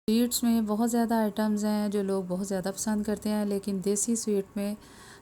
Sweets में बहुत ज़्यादा आइटम्स हैं जो लोग बहुत ज़्यादा पसंद करते हैं, लेकिन देसी स्वीट में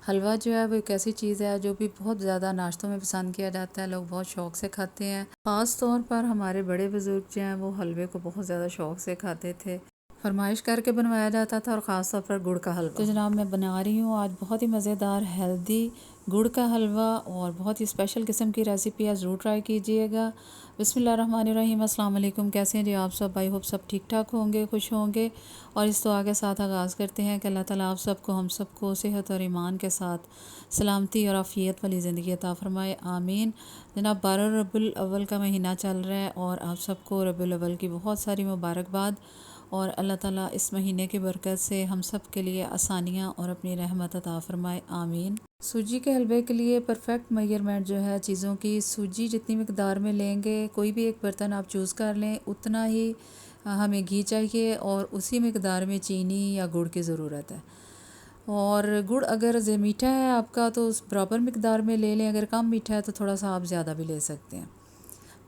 हलवा जो है वो एक ऐसी चीज़ है जो भी बहुत ज़्यादा नाश्तों में पसंद किया जाता है। लोग बहुत शौक़ से खाते हैं। ख़ास तौर पर हमारे बड़े बुज़ुर्ग जो हैं वो हलवे को बहुत ज़्यादा शौक़ से खाते थे। फरमाइश करके बनवाया जाता था, और ख़ास तौर पर गुड़ का हलवा। तो जनाब मैं बना रही हूँ आज बहुत ही मज़ेदार हेल्दी गुड़ का हलवा, और बहुत ही स्पेशल किस्म की रेसिपी है, ज़रूर ट्राई कीजिएगा। बिस्मिल्लाहिर्रहमानिर्रहीम। अस्सलाम वालेकुम। कैसे हैं जी आप सब? आई होप सब ठीक ठाक होंगे, खुश होंगे। और इस दुआ के साथ आगाज़ करते हैं कि अल्लाह ताला आप सबको, हम सबको सेहत और ईमान के साथ सलामती और आफ़ियत वाली ज़िंदगी अता फ़रमाए, आमीन। जनाब 12 रबीउल अव्वल का महीना चल रहा है, और आप सबको रबीउल अव्वल की बहुत सारी मुबारकबाद, और अल्लाह ताला इस महीने की बरकत से हम सब के लिए आसानियाँ और अपनी रहमत अता फ़रमाए, आमीन। सूजी के हलवे के लिए परफेक्ट मेजरमेंट जो है चीज़ों की, सूजी जितनी मकदार में लेंगे, कोई भी एक बर्तन आप चूज़ कर लें, उतना ही हमें घी चाहिए, और उसी मकदार में चीनी या गुड़ की ज़रूरत है। और गुड़ अगर मीठा है आपका तो उस बराबर मकदार में ले लें, अगर कम मीठा है तो थोड़ा सा आप ज़्यादा भी ले सकते हैं,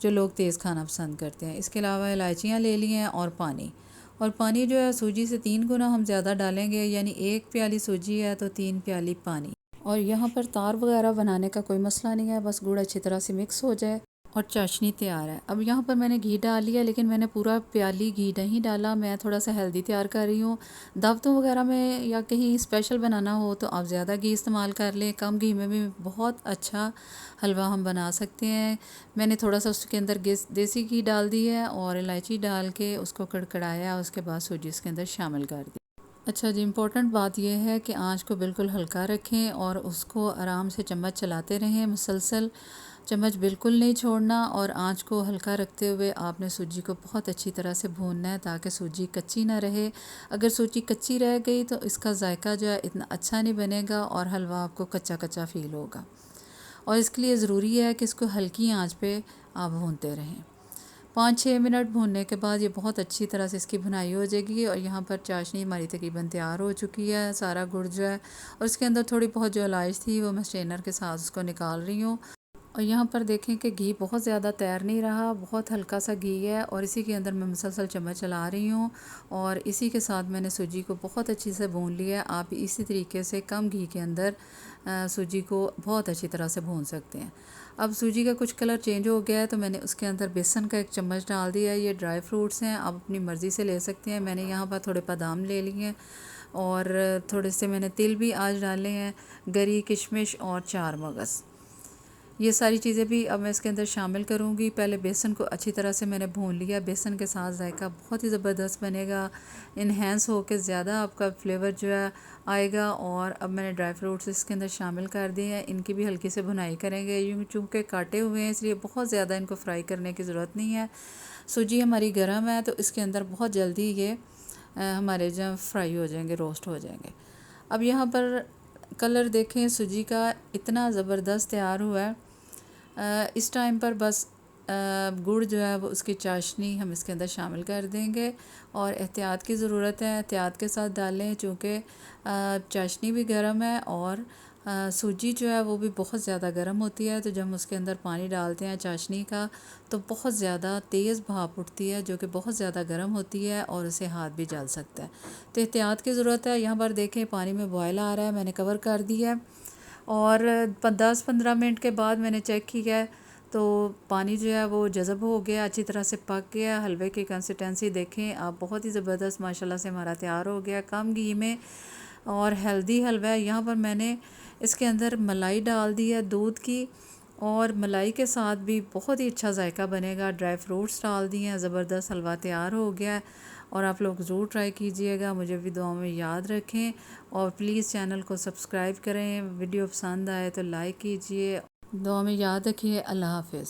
जो लोग तेज़ खाना पसंद करते हैं। इसके अलावा इलायचियाँ ले ली हैं, और पानी। और पानी जो है सूजी से 3 गुना हम ज़्यादा डालेंगे, यानी 1 प्याली सूजी है तो 3 प्याली पानी। और यहाँ पर तार वगैरह बनाने का कोई मसला नहीं है, बस गुड़ अच्छी तरह से मिक्स हो जाए और चाशनी तैयार है। अब यहाँ पर मैंने घी डाल लिया, लेकिन मैंने पूरा प्याली घी नहीं डाला, मैं थोड़ा सा हेल्दी तैयार कर रही हूँ। दावतों वगैरह में या कहीं स्पेशल बनाना हो तो आप ज़्यादा घी इस्तेमाल कर लें, कम घी में भी बहुत अच्छा हलवा हम बना सकते हैं। मैंने थोड़ा सा उसके अंदर देसी घी डाल दी है, और इलायची डाल के उसको कड़कड़ाया, उसके बाद सूजी इसके अंदर शामिल कर दी। अच्छा जी, इम्पोर्टेंट बात यह है कि आंच को बिल्कुल हल्का रखें, और उसको आराम से चम्मच चलाते रहें मुसलसल, चम्मच बिल्कुल नहीं छोड़ना, और आंच को हल्का रखते हुए आपने सूजी को बहुत अच्छी तरह से भूनना है, ताकि सूजी कच्ची ना रहे। अगर सूजी कच्ची रह गई तो इसका जायका जो है इतना अच्छा नहीं बनेगा, और हलवा आपको कच्चा कच्चा फ़ील होगा। और इसके लिए ज़रूरी है कि इसको हल्की आंच पे आप भूनते रहें। 5-6 मिनट भूनने के बाद ये बहुत अच्छी तरह से इसकी भुनाई हो जाएगी, और यहाँ पर चाशनी हमारी तकरीबन तैयार हो चुकी है। सारा गुड़ जो है, और इसके अंदर थोड़ी बहुत जो इलायची थी वो मैं स्ट्रेनर के साथ उसको निकाल रही हूँ। और यहाँ पर देखें कि घी बहुत ज़्यादा तैर नहीं रहा, बहुत हल्का सा घी है, और इसी के अंदर मैं मुसलसल चम्मच चला रही हूँ, और इसी के साथ मैंने सूजी को बहुत अच्छी से भून लिया है। आप इसी तरीके से कम घी के अंदर सूजी को बहुत अच्छी तरह से भून सकते हैं। अब सूजी का कुछ कलर चेंज हो गया है, तो मैंने उसके अंदर बेसन का 1 चम्मच डाल दिया है। ये ड्राई फ्रूट्स हैं, आप अपनी मर्ज़ी से ले सकते हैं। मैंने यहाँ पर थोड़े बादाम ले लिए हैं, और थोड़े से मैंने तिल भी आज डाले हैं, गरी, किशमिश और 4 मगज़। ये सारी चीज़ें भी अब मैं इसके अंदर शामिल करूँगी। पहले बेसन को अच्छी तरह से मैंने भून लिया। बेसन के साथ जायका बहुत ही ज़बरदस्त बनेगा, इन्हेंस होकर ज़्यादा आपका फ्लेवर जो है आएगा। और अब मैंने ड्राई फ्रूट्स इसके अंदर शामिल कर दिए हैं, इनकी भी हल्की से भुनाई करेंगे। यूँ चूँकि काटे हुए हैं इसलिए बहुत ज़्यादा इनको फ्राई करने की ज़रूरत नहीं है। सूजी हमारी गर्म है तो इसके अंदर बहुत जल्दी ये हमारे जो फ्राई हो जाएंगे, रोस्ट हो जाएंगे। अब यहाँ पर कलर देखें सूजी का इतना ज़बरदस्त तैयार हुआ है। इस टाइम पर बस गुड़ जो है वो उसकी चाशनी हम इसके अंदर शामिल कर देंगे, और एहतियात की ज़रूरत है, एहतियात के साथ डालें, चूँकि चाशनी भी गर्म है, और सूजी जो है वो भी बहुत ज़्यादा गर्म होती है। तो जब हम उसके अंदर पानी डालते हैं चाशनी का, तो बहुत ज़्यादा तेज़ भाप उठती है, जो कि बहुत ज़्यादा गर्म होती है, और उसे हाथ भी जल सकता है। तो एहतियात की ज़रूरत है। यहाँ पर देखें पानी में बॉयल आ रहा है, मैंने कवर कर दिया है, और 10-15 मिनट के बाद मैंने चेक किया है तो पानी जो है वो जज़ब हो गया, अच्छी तरह से पक गया। हलवे की कंसिस्टेंसी देखें आप, बहुत ही ज़बरदस्त माशाल्लाह से हमारा तैयार हो गया, कम घी में और हेल्दी हलवा है। यहाँ पर मैंने इसके अंदर मलाई डाल दी है दूध की, और मलाई के साथ भी बहुत ही अच्छा जायका बनेगा। ड्राई फ्रूट्स डाल दिए हैं, ज़बरदस्त हलवा तैयार हो गया है, और आप लोग ज़रूर ट्राई कीजिएगा। मुझे भी दुआ में याद रखें, और प्लीज़ चैनल को सब्सक्राइब करें। वीडियो पसंद आए तो लाइक कीजिए। दुआ में याद रखिए। अल्लाह हाफ़िज़।